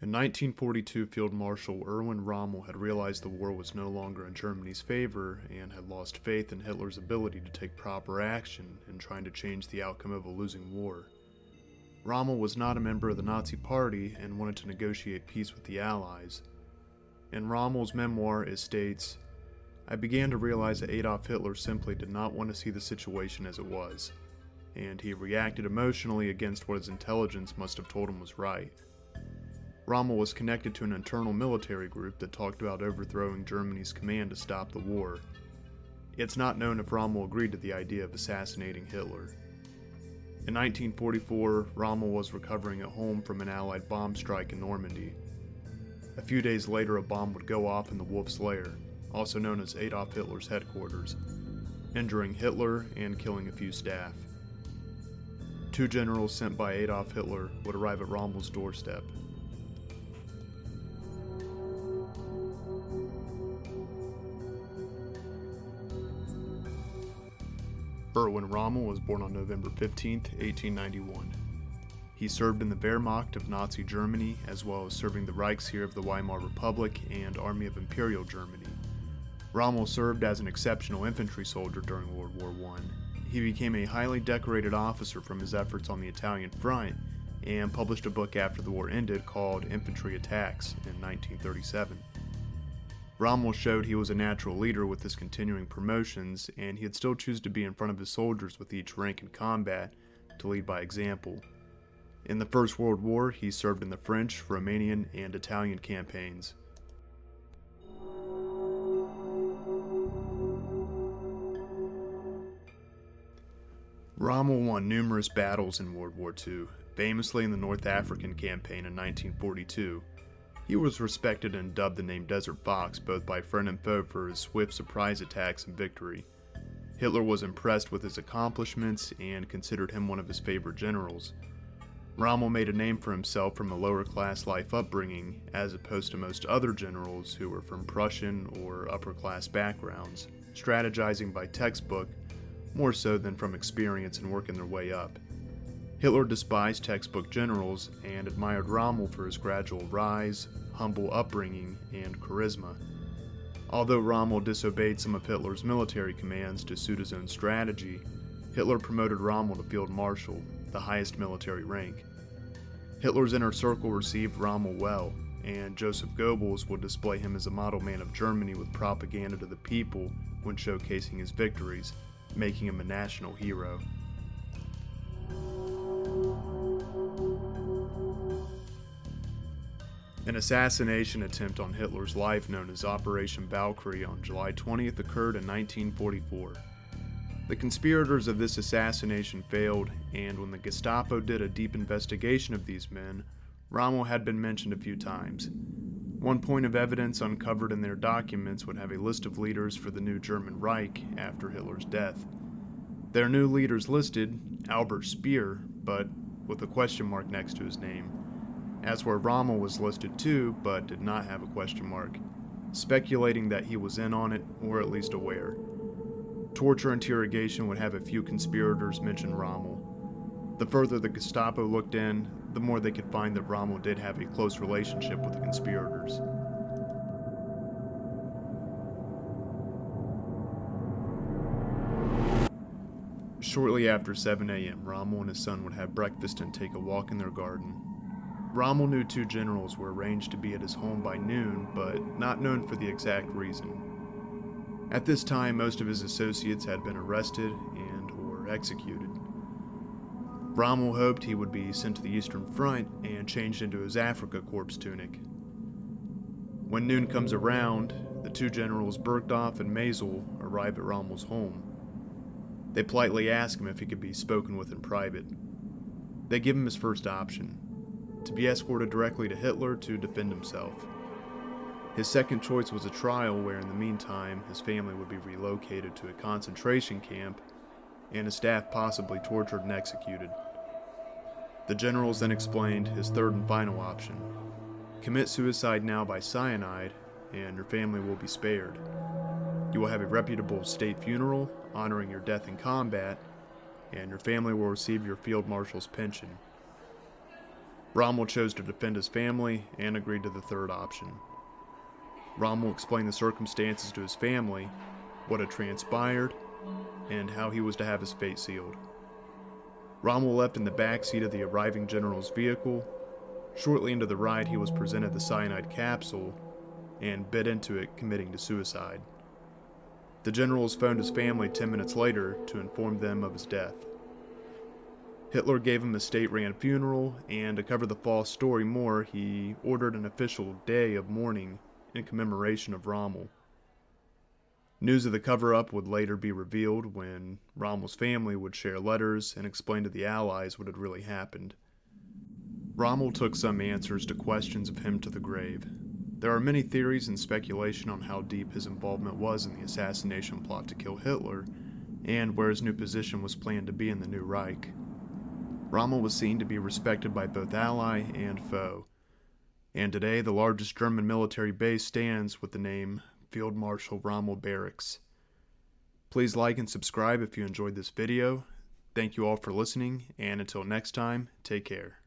In 1942, Field Marshal Erwin Rommel had realized the war was no longer in Germany's favor and had lost faith in Hitler's ability to take proper action in trying to change the outcome of a losing war. Rommel was not a member of the Nazi Party and wanted to negotiate peace with the Allies. In Rommel's memoir, it states, "I began to realize that Adolf Hitler simply did not want to see the situation as it was, and he reacted emotionally against what his intelligence must have told him was right." Rommel was connected to an internal military group that talked about overthrowing Germany's command to stop the war. It's not known if Rommel agreed to the idea of assassinating Hitler. In 1944, Rommel was recovering at home from an Allied bomb strike in Normandy. A few days later, a bomb would go off in the Wolf's Lair, also known as Adolf Hitler's headquarters, injuring Hitler and killing a few staff. Two generals sent by Adolf Hitler would arrive at Rommel's doorstep. Erwin Rommel was born on November 15, 1891. He served in the Wehrmacht of Nazi Germany, as well as serving the Reichsheer of the Weimar Republic and Army of Imperial Germany. Rommel served as an exceptional infantry soldier during World War I. He became a highly decorated officer from his efforts on the Italian front and published a book after the war ended called Infantry Attacks in 1937. Rommel showed he was a natural leader with his continuing promotions, and he'd still choose to be in front of his soldiers with each rank in combat to lead by example. In the First World War, he served in the French, Romanian, and Italian campaigns. Rommel won numerous battles in World War II, famously in the North African campaign in 1942. He was respected and dubbed the name Desert Fox both by friend and foe for his swift surprise attacks and victory. Hitler was impressed with his accomplishments and considered him one of his favorite generals. Rommel made a name for himself from a lower-class life upbringing, as opposed to most other generals who were from Prussian or upper-class backgrounds, strategizing by textbook more so than from experience and working their way up. Hitler despised textbook generals and admired Rommel for his gradual rise, humble upbringing, and charisma. Although Rommel disobeyed some of Hitler's military commands to suit his own strategy, Hitler promoted Rommel to Field Marshal, the highest military rank. Hitler's inner circle received Rommel well, and Joseph Goebbels would display him as a model man of Germany with propaganda to the people when showcasing his victories, making him a national hero. An assassination attempt on Hitler's life known as Operation Valkyrie on July 20th occurred in 1944. The conspirators of this assassination failed, and when the Gestapo did a deep investigation of these men, Rommel had been mentioned a few times. One point of evidence uncovered in their documents would have a list of leaders for the new German Reich after Hitler's death. Their new leaders listed Albert Speer, but with a question mark next to his name, as where Rommel was listed too, but did not have a question mark, speculating that he was in on it, or at least aware. Torture interrogation would have a few conspirators mention Rommel. The further the Gestapo looked in, the more they could find that Rommel did have a close relationship with the conspirators. Shortly after 7 a.m., Rommel and his son would have breakfast and take a walk in their garden. Rommel knew two generals were arranged to be at his home by noon, but not known for the exact reason. At this time, most of his associates had been arrested and/or executed. Rommel hoped he would be sent to the Eastern Front and changed into his Afrika Korps tunic. When noon comes around, the two generals Bergdorf and Mazel arrive at Rommel's home. They politely ask him if he could be spoken with in private. They give him his first option, to be escorted directly to Hitler to defend himself. His second choice was a trial where in the meantime his family would be relocated to a concentration camp and his staff possibly tortured and executed. The generals then explained his third and final option: commit suicide now by cyanide and your family will be spared. You will have a reputable state funeral honoring your death in combat, and your family will receive your field marshal's pension. Rommel chose to defend his family and agreed to the third option. Rommel explained the circumstances to his family, what had transpired, and how he was to have his fate sealed. Rommel left in the back seat of the arriving general's vehicle. Shortly into the ride, he was presented the cyanide capsule and bit into it, committing to suicide. The generals phoned his family 10 minutes later to inform them of his death. Hitler gave him a state-run funeral, and to cover the false story more, he ordered an official day of mourning in commemoration of Rommel. News of the cover-up would later be revealed when Rommel's family would share letters and explain to the Allies what had really happened. Rommel took some answers to questions of him to the grave. There are many theories and speculation on how deep his involvement was in the assassination plot to kill Hitler, and where his new position was planned to be in the new Reich. Rommel was seen to be respected by both ally and foe, and today the largest German military base stands with the name Field Marshal Rommel Barracks. Please like and subscribe if you enjoyed this video. Thank you all for listening, and until next time, take care.